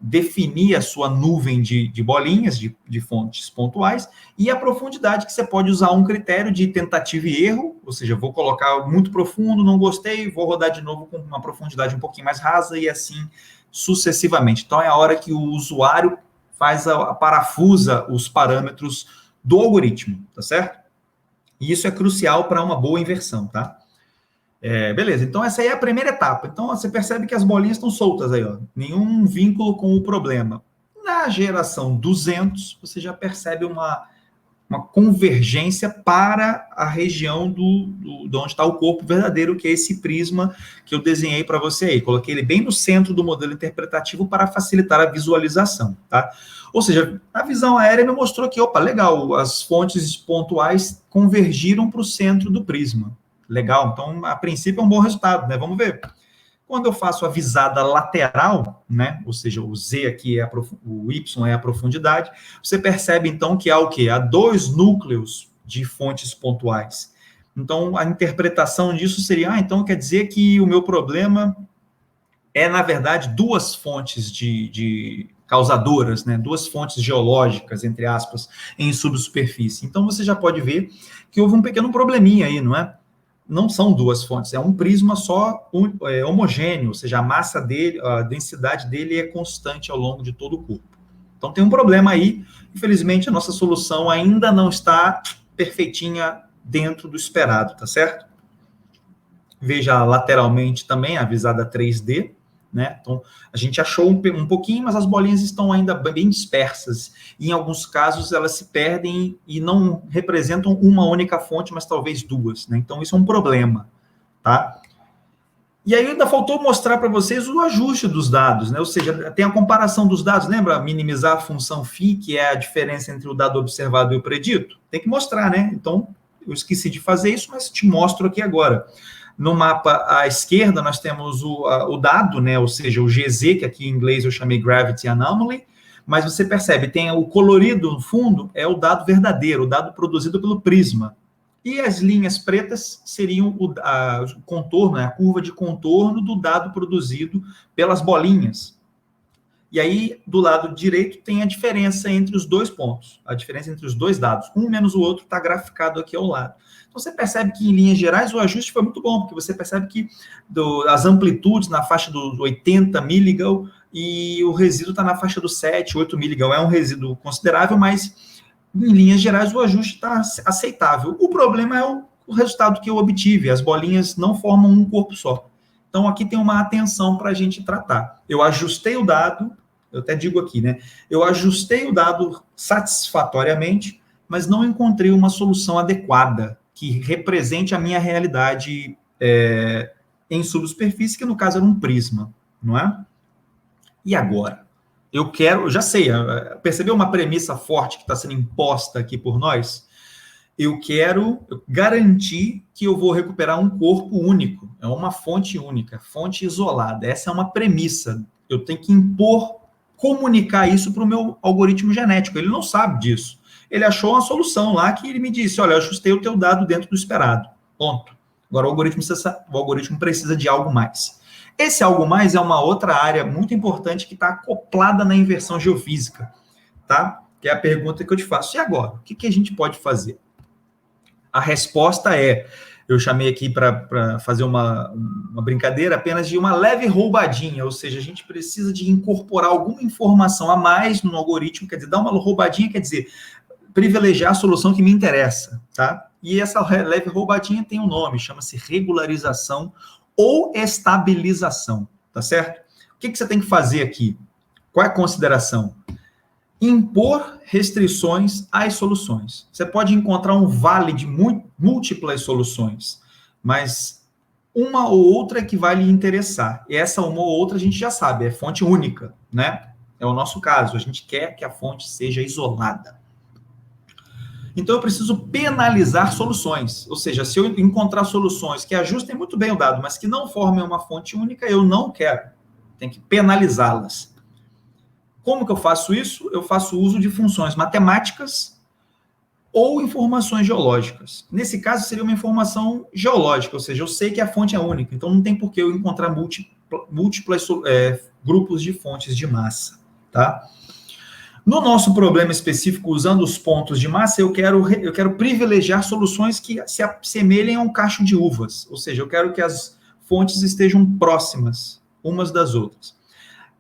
definir a sua nuvem de bolinhas, de fontes pontuais, e a profundidade, que você pode usar um critério de tentativa e erro, ou seja, vou colocar muito profundo, não gostei, vou rodar de novo com uma profundidade um pouquinho mais rasa, e assim sucessivamente. Então, é a hora que o usuário parafusa os parâmetros do algoritmo, tá certo? E isso é crucial para uma boa inversão, tá? Beleza, então essa aí é a primeira etapa. Então, você percebe que as bolinhas estão soltas aí, ó. Nenhum vínculo com o problema. Na geração 200, você já percebe uma convergência para a região de onde está o corpo verdadeiro, que é esse prisma que eu desenhei para você aí. Coloquei ele bem no centro do modelo interpretativo para facilitar a visualização, tá? Ou seja, a visão aérea me mostrou que, opa, legal, as fontes pontuais convergiram para o centro do prisma. Legal, então, a princípio, é um bom resultado, né? Vamos ver. Quando eu faço a visada lateral, né? Ou seja, o Z aqui o Y é a profundidade, você percebe, então, que há o quê? Há 2 núcleos de fontes pontuais. Então, a interpretação disso seria, então quer dizer que o meu problema é, na verdade, 2 fontes de causadoras, né? 2 fontes geológicas, entre aspas, em subsuperfície. Então, você já pode ver que houve um pequeno probleminha aí, não é? Não são 2 fontes, é um prisma só homogêneo, ou seja, a massa dele, a densidade dele é constante ao longo de todo o corpo. Então tem um problema aí, infelizmente a nossa solução ainda não está perfeitinha dentro do esperado, tá certo? Veja lateralmente também a visada 3D, né? Então, a gente achou um pouquinho, mas as bolinhas estão ainda bem dispersas. E, em alguns casos, elas se perdem e não representam uma única fonte, mas talvez duas, né? Então, isso é um problema, tá? E aí ainda faltou mostrar para vocês o ajuste dos dados, né? Ou seja, tem a comparação dos dados, lembra? Minimizar a função φ, que é a diferença entre o dado observado e o predito? Tem que mostrar, né? Então, eu esqueci de fazer isso, mas te mostro aqui agora. No mapa à esquerda, nós temos o dado, né? Ou seja, o GZ, que aqui em inglês eu chamei Gravity Anomaly, mas você percebe, tem o colorido no fundo, é o dado verdadeiro, o dado produzido pelo prisma. E as linhas pretas seriam o contorno, né? A curva de contorno do dado produzido pelas bolinhas. E aí, do lado direito, tem a diferença entre os dois pontos, a diferença entre os dois dados. Um menos o outro está graficado aqui ao lado. Então, você percebe que, em linhas gerais, o ajuste foi muito bom, porque você percebe que as amplitudes na faixa dos 80 miligal e o resíduo está na faixa dos 7, 8 miligal. É um resíduo considerável, mas, em linhas gerais, o ajuste está aceitável. O problema é o resultado que eu obtive. As bolinhas não formam um corpo só. Então, aqui tem uma atenção para a gente tratar. Eu ajustei o dado, eu até digo aqui, né? Eu ajustei o dado satisfatoriamente, mas não encontrei uma solução adequada que represente a minha realidade em subsuperfície, que no caso era um prisma, não é? E agora? Eu já sei, percebeu uma premissa forte que está sendo imposta aqui por nós? Eu quero garantir que eu vou recuperar um corpo único, é uma fonte única, fonte isolada. Essa é uma premissa. Eu tenho que comunicar isso para o meu algoritmo genético. Ele não sabe disso. Ele achou uma solução lá que ele me disse, olha, eu ajustei o teu dado dentro do esperado. Ponto. Agora o algoritmo precisa de algo mais. Esse algo mais é uma outra área muito importante que está acoplada na inversão geofísica, tá? Que é a pergunta que eu te faço. E agora? O que a gente pode fazer? A resposta é, eu chamei aqui para fazer uma brincadeira apenas de uma leve roubadinha, ou seja, a gente precisa de incorporar alguma informação a mais no algoritmo, quer dizer, dar uma roubadinha, quer dizer, privilegiar a solução que me interessa, tá? E essa leve roubadinha tem um nome, chama-se regularização ou estabilização, tá certo? O que você tem que fazer aqui? Qual é a consideração? Impor restrições às soluções. Você pode encontrar um vale de múltiplas soluções, mas uma ou outra é que vai lhe interessar. E essa uma ou outra a gente já sabe, é fonte única, né? É o nosso caso, a gente quer que a fonte seja isolada. Então, eu preciso penalizar soluções. Ou seja, se eu encontrar soluções que ajustem muito bem o dado, mas que não formem uma fonte única, eu não quero. Tem que penalizá-las. Como que eu faço isso? Eu faço uso de funções matemáticas ou informações geológicas. Nesse caso, seria uma informação geológica, ou seja, eu sei que a fonte é única, então não tem por que eu encontrar múltiplos grupos de fontes de massa, tá? No nosso problema específico, usando os pontos de massa, eu quero privilegiar soluções que se assemelhem a um cacho de uvas. Ou seja, eu quero que as fontes estejam próximas umas das outras.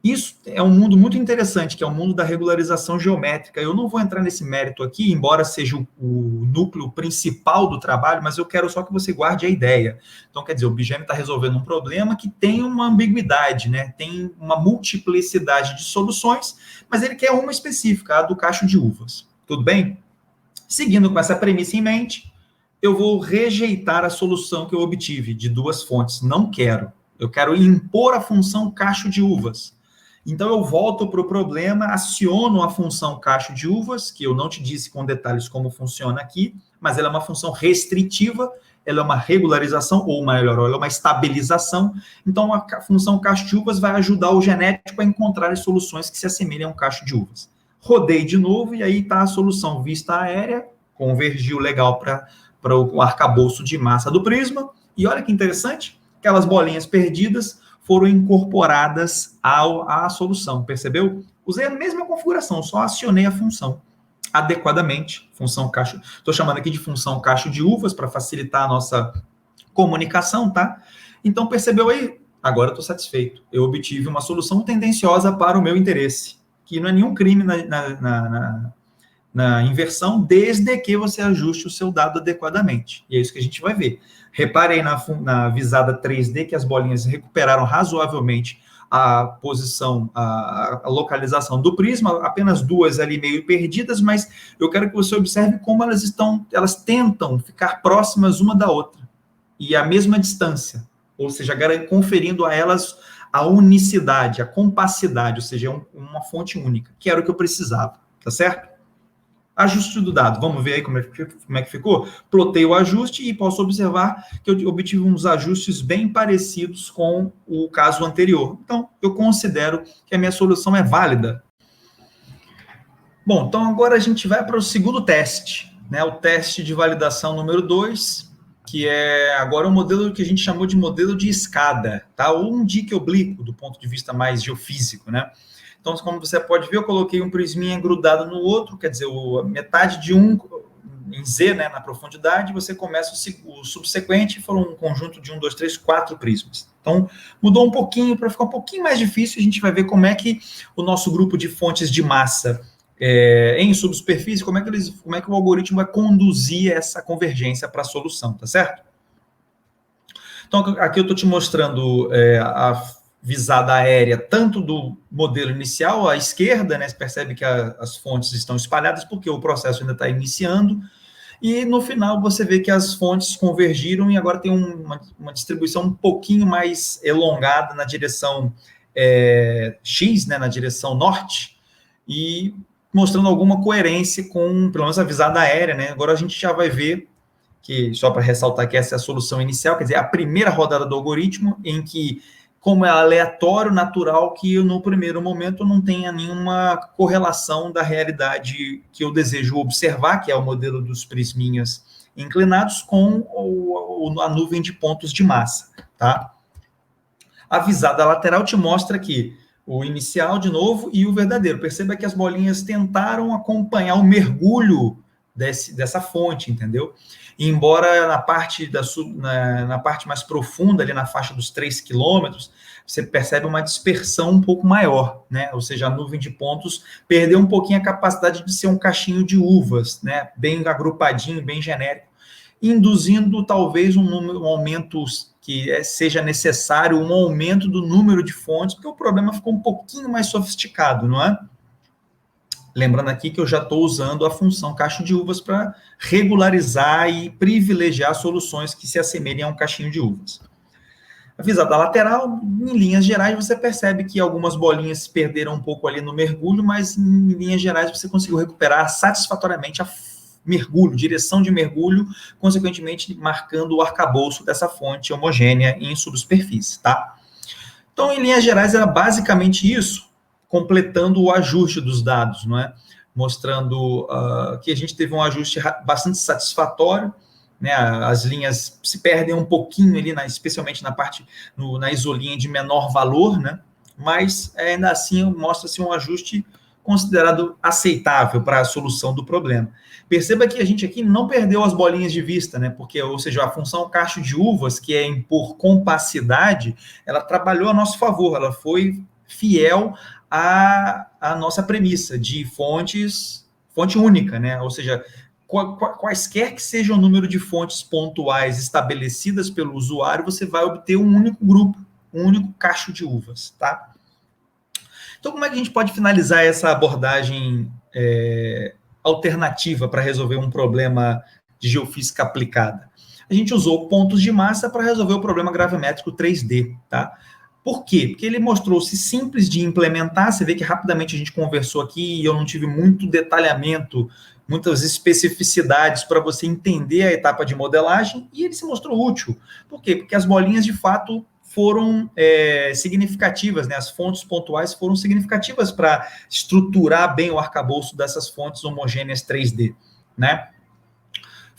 Isso é um mundo muito interessante, que é o mundo da regularização geométrica. Eu não vou entrar nesse mérito aqui, embora seja o núcleo principal do trabalho, mas eu quero só que você guarde a ideia. Então, quer dizer, o Bigene está resolvendo um problema que tem uma ambiguidade, né? Tem uma multiplicidade de soluções, mas ele quer uma específica, a do cacho de uvas. Tudo bem? Seguindo com essa premissa em mente, eu vou rejeitar a solução que eu obtive de duas fontes. Não quero. Eu quero impor a função cacho de uvas. Então, eu volto para o problema, aciono a função cacho de uvas, que eu não te disse com detalhes como funciona aqui, mas ela é uma função restritiva, ela é uma regularização, ou melhor, ela é uma estabilização. Então, a função cacho de uvas vai ajudar o genético a encontrar as soluções que se assemelham a um cacho de uvas. Rodei de novo, e aí está a solução vista aérea, convergiu legal para o arcabouço de massa do prisma, e olha que interessante, aquelas bolinhas perdidas foram incorporadas à solução, percebeu? Usei a mesma configuração, só acionei a função adequadamente, função cacho, estou chamando aqui de função cacho de uvas para facilitar a nossa comunicação, tá? Então, percebeu aí? Agora eu estou satisfeito. Eu obtive uma solução tendenciosa para o meu interesse, que não é nenhum crime na inversão, desde que você ajuste o seu dado adequadamente. E é isso que a gente vai ver. Reparem na visada 3D que as bolinhas recuperaram razoavelmente a posição, a localização do prisma, apenas duas ali meio perdidas, mas eu quero que você observe como elas tentam ficar próximas uma da outra, e a mesma distância, ou seja, conferindo a elas a unicidade, a compacidade, ou seja, uma fonte única, que era o que eu precisava, tá certo? Ajuste do dado, vamos ver aí como é que ficou? Plotei o ajuste e posso observar que eu obtive uns ajustes bem parecidos com o caso anterior. Então, eu considero que a minha solução é válida. Bom, então agora a gente vai para o segundo teste, né? O teste de validação número 2, que é agora o modelo que a gente chamou de modelo de escada, tá? Ou um dique oblíquo, do ponto de vista mais geofísico, né? Então, como você pode ver, eu coloquei um prisminha grudado no outro, quer dizer, metade de um em Z, né, na profundidade, você começa o subsequente, foram um conjunto de 1, 2, 3, 4 prismas. Então, mudou um pouquinho, para ficar um pouquinho mais difícil, a gente vai ver como é que o nosso grupo de fontes de massa em subsuperfície, como é que o algoritmo vai conduzir essa convergência para a solução, tá certo? Então, aqui eu estou te mostrando a visada aérea, tanto do modelo inicial, à esquerda, né? Você percebe que as fontes estão espalhadas, porque o processo ainda está iniciando, e no final você vê que as fontes convergiram e agora tem uma distribuição um pouquinho mais elongada na direção X, né? Na direção norte, e mostrando alguma coerência com, pelo menos, a visada aérea, né? Agora a gente já vai ver que, só para ressaltar que essa é a solução inicial, quer dizer, a primeira rodada do algoritmo, em que, como é aleatório, natural, que no primeiro momento não tenha nenhuma correlação da realidade que eu desejo observar, que é o modelo dos prisminhas inclinados, com a nuvem de pontos de massa, tá? A visada lateral te mostra que o inicial, de novo, e o verdadeiro. Perceba que as bolinhas tentaram acompanhar o mergulho dessa fonte, entendeu? E embora na parte mais profunda, ali na faixa dos 3 quilômetros, você percebe uma dispersão um pouco maior, né? Ou seja, a nuvem de pontos perdeu um pouquinho a capacidade de ser um cachinho de uvas, né? Bem agrupadinho, bem genérico, induzindo talvez um aumento que seja necessário, um aumento do número de fontes, porque o problema ficou um pouquinho mais sofisticado, não é? Lembrando aqui que eu já estou usando a função cacho de uvas para regularizar e privilegiar soluções que se assemelhem a um cachinho de uvas. A visada lateral, em linhas gerais, você percebe que algumas bolinhas se perderam um pouco ali no mergulho, mas em linhas gerais você conseguiu recuperar satisfatoriamente a mergulho, direção de mergulho, consequentemente marcando o arcabouço dessa fonte homogênea em subsuperfície, tá? Então, em linhas gerais, era basicamente isso, completando o ajuste dos dados, não é? Mostrando que a gente teve um ajuste bastante satisfatório, né? As linhas se perdem um pouquinho ali, especialmente na isolinha de menor valor, né? Mas ainda assim mostra-se um ajuste considerado aceitável para a solução do problema. Perceba que a gente aqui não perdeu as bolinhas de vista, né? Porque, ou seja, a função cacho de uvas, que é impor compacidade, ela trabalhou a nosso favor, ela foi fiel à nossa premissa de fonte única, né? Ou seja, quaisquer que seja o número de fontes pontuais estabelecidas pelo usuário, você vai obter um único grupo, um único cacho de uvas, tá? Então, como é que a gente pode finalizar essa abordagem alternativa para resolver um problema de geofísica aplicada? A gente usou pontos de massa para resolver o problema gravimétrico 3D, tá? Por quê? Porque ele mostrou-se simples de implementar, você vê que rapidamente a gente conversou aqui e eu não tive muito detalhamento, muitas especificidades para você entender a etapa de modelagem, e ele se mostrou útil. Por quê? Porque as bolinhas, de fato, foram significativas, né? As fontes pontuais foram significativas para estruturar bem o arcabouço dessas fontes homogêneas 3D, né?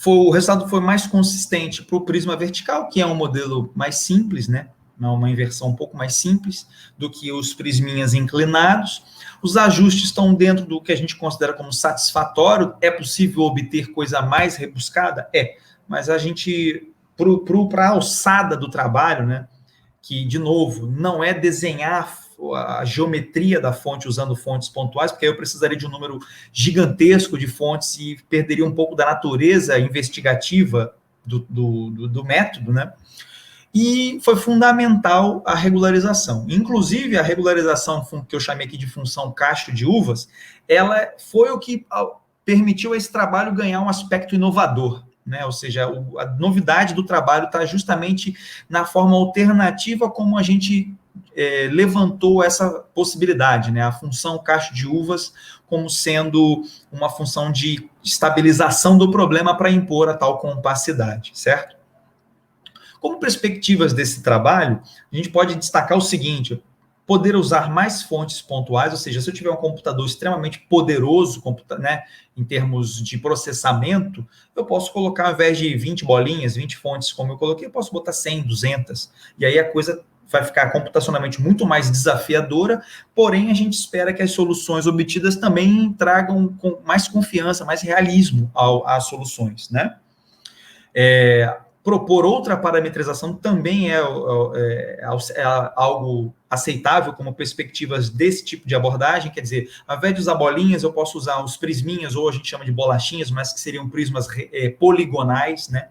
O resultado foi mais consistente para o prisma vertical, que é um modelo mais simples, né? Uma inversão um pouco mais simples do que os prisminhas inclinados. Os ajustes estão dentro do que a gente considera como satisfatório. É possível obter coisa mais rebuscada? Mas a gente, para a alçada do trabalho, né? Que, de novo, não é desenhar a geometria da fonte usando fontes pontuais, porque aí eu precisaria de um número gigantesco de fontes e perderia um pouco da natureza investigativa do método, né? E foi fundamental a regularização. Inclusive, a regularização que eu chamei aqui de função cacho de uvas, ela foi o que permitiu a esse trabalho ganhar um aspecto inovador, né? Ou seja, a novidade do trabalho está justamente na forma alternativa como a gente levantou essa possibilidade, né? A função cacho de uvas como sendo uma função de estabilização do problema para impor a tal compacidade, certo? Como perspectivas desse trabalho, a gente pode destacar o seguinte: poder usar mais fontes pontuais, ou seja, se eu tiver um computador extremamente poderoso, né, em termos de processamento, eu posso colocar, ao invés de 20 bolinhas, 20 fontes, como eu coloquei, eu posso botar 100, 200, e aí a coisa vai ficar computacionalmente muito mais desafiadora, porém a gente espera que as soluções obtidas também tragam com mais confiança, mais realismo às soluções, né? Propor outra parametrização também é algo aceitável como perspectivas desse tipo de abordagem, quer dizer, ao invés de usar bolinhas, eu posso usar os prisminhas, ou a gente chama de bolachinhas, mas que seriam prismas poligonais, né?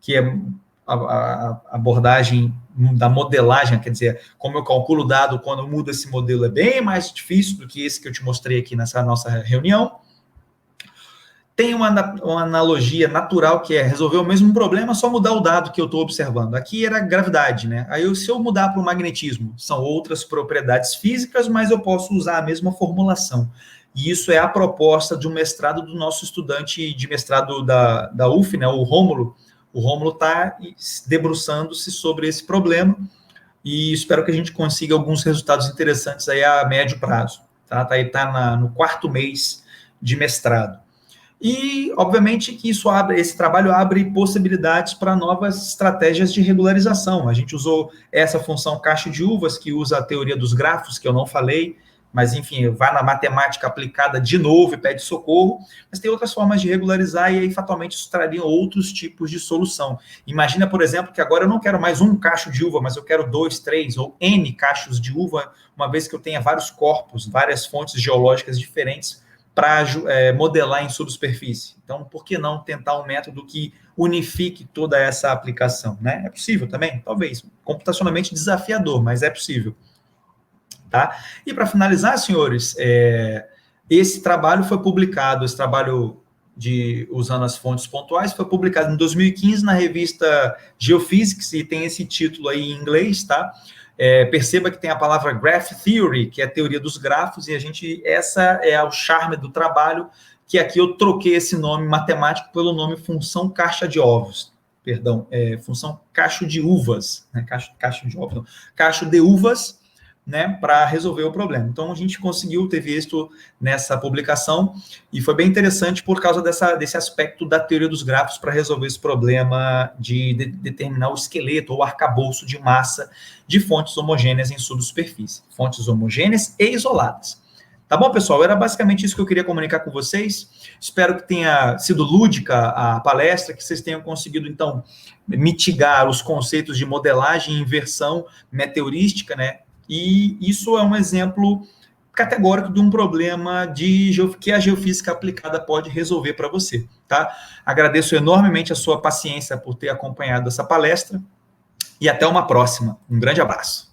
Que é a abordagem da modelagem, quer dizer, como eu calculo o dado quando eu mudo esse modelo é bem mais difícil do que esse que eu te mostrei aqui nessa nossa reunião. Tem uma analogia natural que é resolver o mesmo problema, só mudar o dado que eu estou observando. Aqui era gravidade, né? Aí, se eu mudar para o magnetismo, são outras propriedades físicas, mas eu posso usar a mesma formulação. E isso é a proposta de um mestrado do nosso estudante de mestrado da UF, né? O Rômulo. O Rômulo está debruçando-se sobre esse problema e espero que a gente consiga alguns resultados interessantes aí a médio prazo. Tá? Tá no 4º mês de mestrado. E, obviamente, que esse trabalho abre possibilidades para novas estratégias de regularização. A gente usou essa função cacho de uvas, que usa a teoria dos grafos, que eu não falei, mas, enfim, vai na matemática aplicada de novo e pede socorro, mas tem outras formas de regularizar e aí, fatalmente, isso traria outros tipos de solução. Imagina, por exemplo, que agora eu não quero mais um cacho de uva, mas eu quero 2, 3 ou N cachos de uva, uma vez que eu tenha vários corpos, várias fontes geológicas diferentes, para modelar em subsuperfície. Então, por que não tentar um método que unifique toda essa aplicação, né? É possível também? Talvez. Computacionalmente desafiador, mas é possível. Tá? E para finalizar, senhores, esse trabalho foi publicado, esse trabalho usando as fontes pontuais, foi publicado em 2015 na revista Geophysics, e tem esse título aí em inglês, tá? Perceba que tem a palavra Graph Theory, que é a teoria dos grafos, e essa é o charme do trabalho, que aqui eu troquei esse nome matemático pelo nome função caixa de ovos, função cacho de uvas, né? Cacho de ovos, não, cacho de uvas, né, para resolver o problema. Então, a gente teve êxito nessa publicação, e foi bem interessante por causa desse aspecto da teoria dos grafos para resolver esse problema de determinar o esqueleto ou o arcabouço de massa de fontes homogêneas em subsuperfície. Fontes homogêneas e isoladas. Tá bom, pessoal? Era basicamente isso que eu queria comunicar com vocês. Espero que tenha sido lúdica a palestra, que vocês tenham conseguido, então, mitigar os conceitos de modelagem e inversão meteorística, né? E isso é um exemplo categórico de um problema que a geofísica aplicada pode resolver para você, tá? Agradeço enormemente a sua paciência por ter acompanhado essa palestra e até uma próxima. Um grande abraço.